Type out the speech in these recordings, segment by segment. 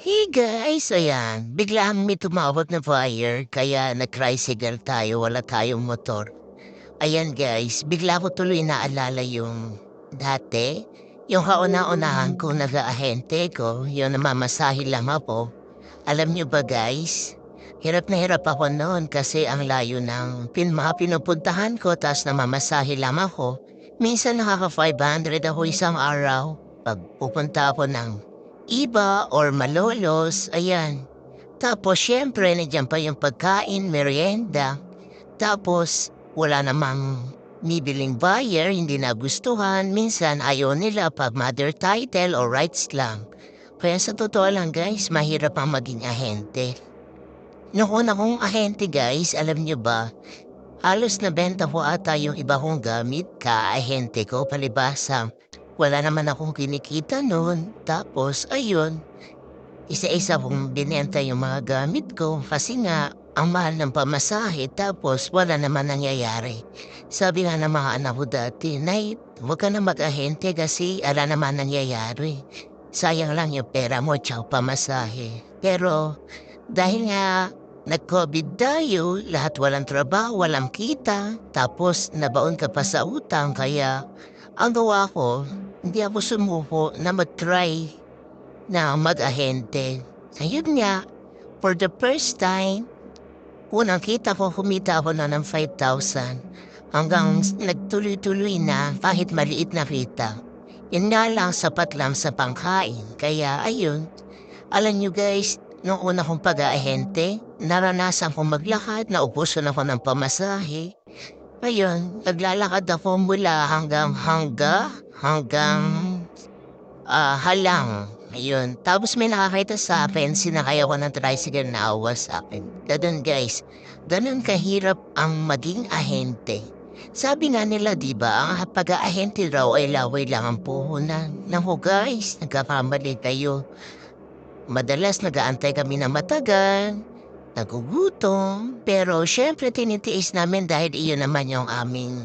Hey guys, ayan, biglang may tumawag na buyer kaya nag-tricycle tayo, wala tayong motor. Ayan guys, bigla ko tuloy naalala yung dati, yung kauna-unahan ko nag-aahente ko, yung namamasahe lang ako. Alam nyo ba guys, hirap na hirap ako noon kasi ang layo ng mga pinupuntahan ko tapos namamasahe lang ako. Minsan nakaka 500 ako isang araw pag pupunta ako ng iba or malolos, ayan. Tapos syempre nandiyan pa yung pagkain, merienda. Tapos wala namang bibiling buyer, hindi nagustuhan. Minsan ayaw nila pag mother title or rights lang. Kaya sa totoo lang guys, mahirap ang maging ahente. Noong una kong ahente guys, alam niyo ba, halos nabenta ko ata yung iba kong gamit ka-ahente ko palibasa. Wala naman akong kinikita noon. Tapos ayun, isa-isa kong binenta yung mga gamit ko kasi nga ang mahal ng pamasahe tapos wala naman nangyayari. Sabi nga ng mga anak ko dati, Nay, huwag ka na mag-ahente kasi ala naman nangyayari. Sayang lang yung pera mo tsaka pamasahe. Pero dahil nga nag-COVID tayo, lahat walang trabaho, walang kita, tapos nabaon ka pa sa utang kaya ang gawa ko, hindi ako sumuko na mag-try na mag-ahente. Ayun nga, for the first time, unang kita ko kumita ako na ng 5,000 hanggang nagtuloy-tuloy na kahit maliit na kita. Yun nga lang, sapat lang sa pangkain. Kaya ayun, alam nyo guys, nung una kong pag-aahente, naranasan kong maglakad, naubusan ako ng pamasahe. Ayun, naglalakad ako mula hanggang halang. Ayun. Tapos may nakakita sa akin, sinakay ako ng tricycle na awa sa akin. Ganun guys, ganun kahirap ang maging ahente. Sabi nga nila, di ba, ang pag-aahente raw ay laway lang ang puhunan. Naku guys, nagkakamali kayo. Madalas nag-aantay kami na matagal, nagugutom, pero syempre tinitiis namin dahil iyon naman yung aming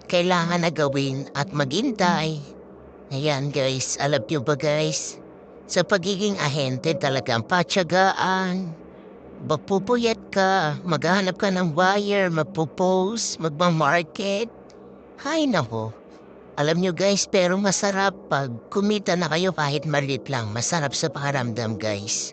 kailangan na gawin at maghintay. Ayan guys, alam niyo ba guys, sa pagiging ahente talagang patyagaan. Magpupuyat ka, maghahanap ka ng buyer, magpo-post, magmamarket. Hay nako, alam niyo guys, pero masarap pag kumita na kayo kahit maliit lang. Masarap sa pakiramdam guys.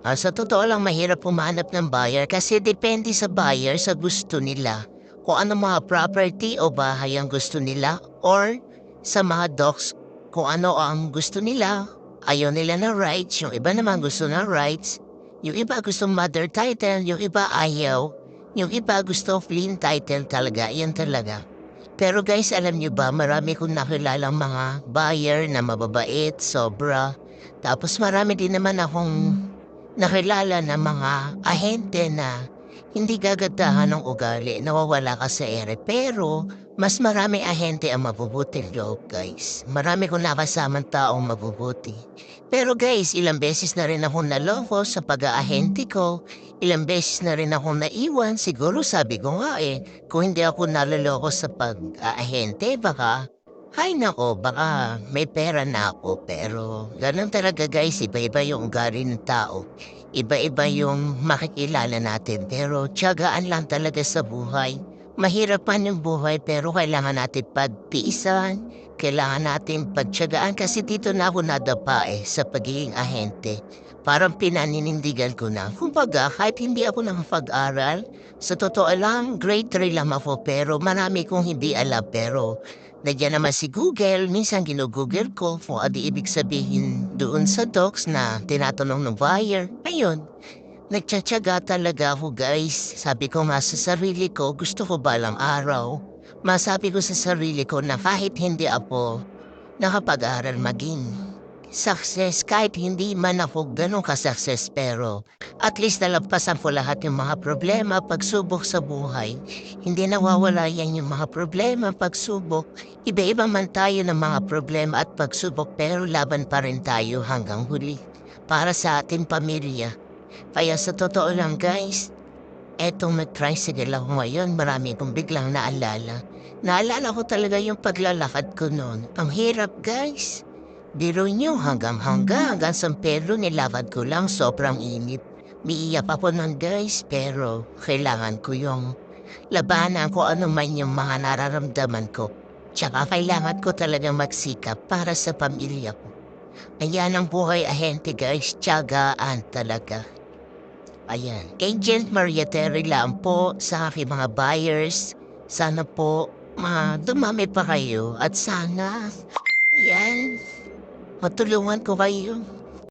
Sa totoo lang mahirap humanap ng buyer kasi depende sa buyer sa gusto nila. Kung ano mga property o bahay ang gusto nila or sa mga docs kung ano ang gusto nila. Ayaw nila ng rights, yung iba naman gusto ng rights. Yung iba gusto mother title, yung iba ayaw. Yung iba gusto clean title talaga, yan talaga. Pero guys, alam niyo ba, marami kong nakilalang mga buyer na mababait, sobra. Tapos marami din naman akong nakilala na mga ahente na hindi gagandahan ng ugali, nawawala ka sa ere. Pero mas marami ahente ang mabubuting loob, guys. Marami kong nakasamang taong mabubuti. Pero guys, ilang beses na rin akong naloko sa pag-aahente ko. Ilang beses na rin akong naiwan. Siguro sabi ko nga kung hindi ako naloloko sa pag-aahente, baka hay nako, baka may pera na ako. Pero ganun talaga guys, iba-iba yung ugali ng tao. Iba-iba yung makikilala natin. Pero tiyagaan lang talaga sa buhay. Mahirap man yung buhay pero kailangan natin pagtiisan. Kailangan natin pagtiyagaan kasi dito na ako nadapa sa pagiging ahente. Parang pinaninindigan ko na. Kumbaga, kahit hindi ako nakapag-aral, sa totoo lang, grade 3 lang ako pero marami kong hindi alam pero nandiyan naman si Google, minsan ginugoogle ko kung ano ibig sabihin doon sa docs na tinatanong ng buyer. Ayun, nagtsatsaga talaga ako guys. Sabi ko nga sa sarili ko, gusto ko balang araw. Masabi ko sa sarili ko na kahit hindi ako nakapag-aral maging success, kahit hindi man ako ganun ka-success pero at least nalampasan ko lahat yung mga problema, pagsubok sa buhay. Hindi nawawala yan yung mga problema, pagsubok. Iba-iba man tayo ng mga problema at pagsubok pero laban pa rin tayo hanggang huli para sa ating pamilya. Kaya sa totoo lang guys, etong nag-tricycle ako ngayon, marami kong biglang naalala. Naalala ko talaga yung paglalakad ko noon. Ang hirap guys. Biro niyo hanggang San Pedro nilakad ko lang sobrang init. Umiiyak ako nun guys pero kailangan ko yung labanan ko ano man yung mga nararamdaman ko. Tsaka kailangan ko talaga magsikap para sa pamilya ko. Ayan ang buhay ahente guys, tiyagaan talaga. Ayan. Kay Jen Maria Terry lang po sa aking mga buyers. Sana po dumami pa kayo at sana yan matulungan ko kayo.